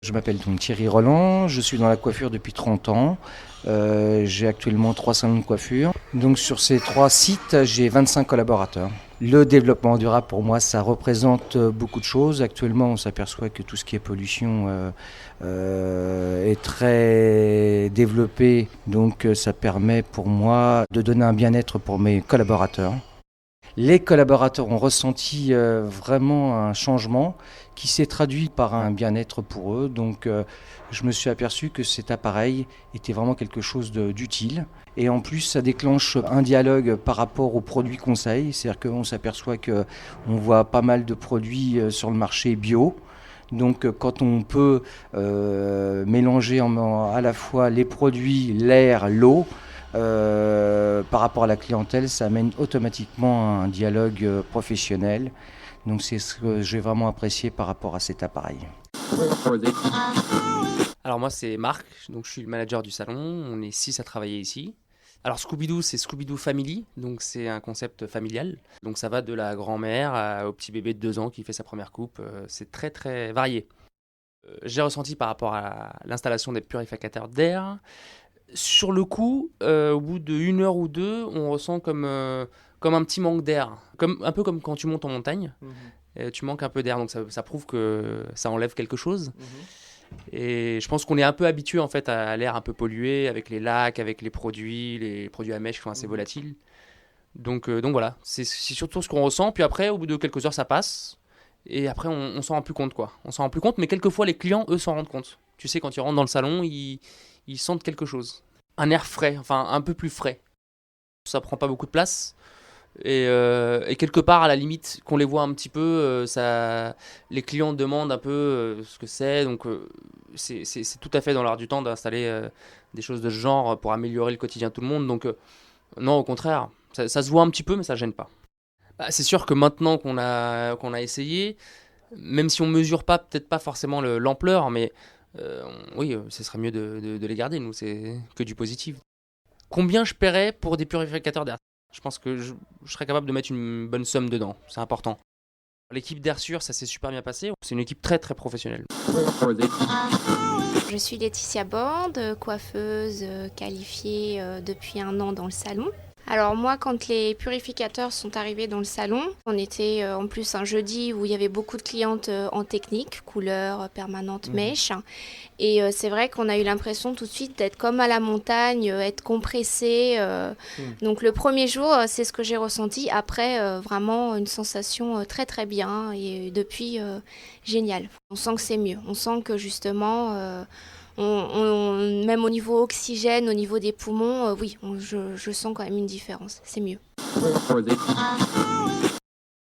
Je m'appelle donc Thierry Roland, je suis dans la coiffure depuis 30 ans. J'ai actuellement 3 salons de coiffure. Donc sur ces 3 sites, j'ai 25 collaborateurs. Le développement durable, pour moi, ça représente beaucoup de choses. Actuellement, on s'aperçoit que tout ce qui est pollution est très développé. Donc ça permet pour moi de donner un bien-être pour mes collaborateurs. Les collaborateurs ont ressenti vraiment un changement qui s'est traduit par un bien-être pour eux. Donc je me suis aperçu que cet appareil était vraiment quelque chose d'utile. Et en plus, ça déclenche un dialogue par rapport aux produits conseils. C'est-à-dire qu'on s'aperçoit qu'on voit pas mal de produits sur le marché bio. Donc quand on peut mélanger à la fois les produits, l'air, l'eau, par rapport à la clientèle, ça amène automatiquement à un dialogue professionnel. Donc c'est ce que j'ai vraiment apprécié par rapport à cet appareil. Alors moi c'est Marc, donc je suis le manager du salon, on est 6 à travailler ici. Alors Scooby-Doo c'est Scooby-Doo Family, donc c'est un concept familial. Donc ça va de la grand-mère au petit bébé de 2 ans qui fait sa première coupe, c'est très très varié. J'ai ressenti par rapport à l'installation des purificateurs d'air. Sur le coup, au bout d'une heure ou deux, on ressent comme un petit manque d'air. Un peu comme quand tu montes en montagne, tu manques un peu d'air, donc ça prouve que ça enlève quelque chose. Et je pense qu'on est un peu habitué en fait à l'air un peu pollué avec les lacs, avec les produits à mèche qui sont assez volatiles. Donc voilà, c'est surtout ce qu'on ressent. Puis après, au bout de quelques heures, ça passe. Et après, on s'en rend plus compte quoi. On s'en rend plus compte, mais quelquefois les clients, eux, s'en rendent compte. Tu sais, quand ils rentrent dans le salon, ils sentent quelque chose. Un air frais, enfin un peu plus frais. Ça prend pas beaucoup de place. Et quelque part, à la limite, qu'on les voit un petit peu, les clients demandent un peu ce que c'est. Donc, c'est tout à fait dans l'air du temps d'installer des choses de ce genre pour améliorer le quotidien de tout le monde. Donc, non, au contraire, ça se voit un petit peu, mais ça gêne pas. Bah, c'est sûr que maintenant qu'on a essayé, même si on mesure pas, peut-être pas forcément l'ampleur, mais oui, ce serait mieux de les garder, nous, c'est que du positif. Combien je paierais pour des purificateurs d'air? Je pense que je serais capable de mettre une bonne somme dedans, c'est important. L'équipe d'Air Sûr, ça s'est super bien passé, c'est une équipe très très professionnelle. Je suis Laetitia Borde, coiffeuse qualifiée depuis 1 an dans le salon. Alors moi, quand les purificateurs sont arrivés dans le salon, on était en plus un jeudi où il y avait beaucoup de clientes en technique, couleur, permanente, mèche. Et c'est vrai qu'on a eu l'impression tout de suite d'être comme à la montagne, être compressé. Donc le premier jour, c'est ce que j'ai ressenti. Après, vraiment une sensation très très bien. Et depuis, génial. On sent que c'est mieux. On sent que justement... même au niveau oxygène, au niveau des poumons, oui, je sens quand même une différence. C'est mieux.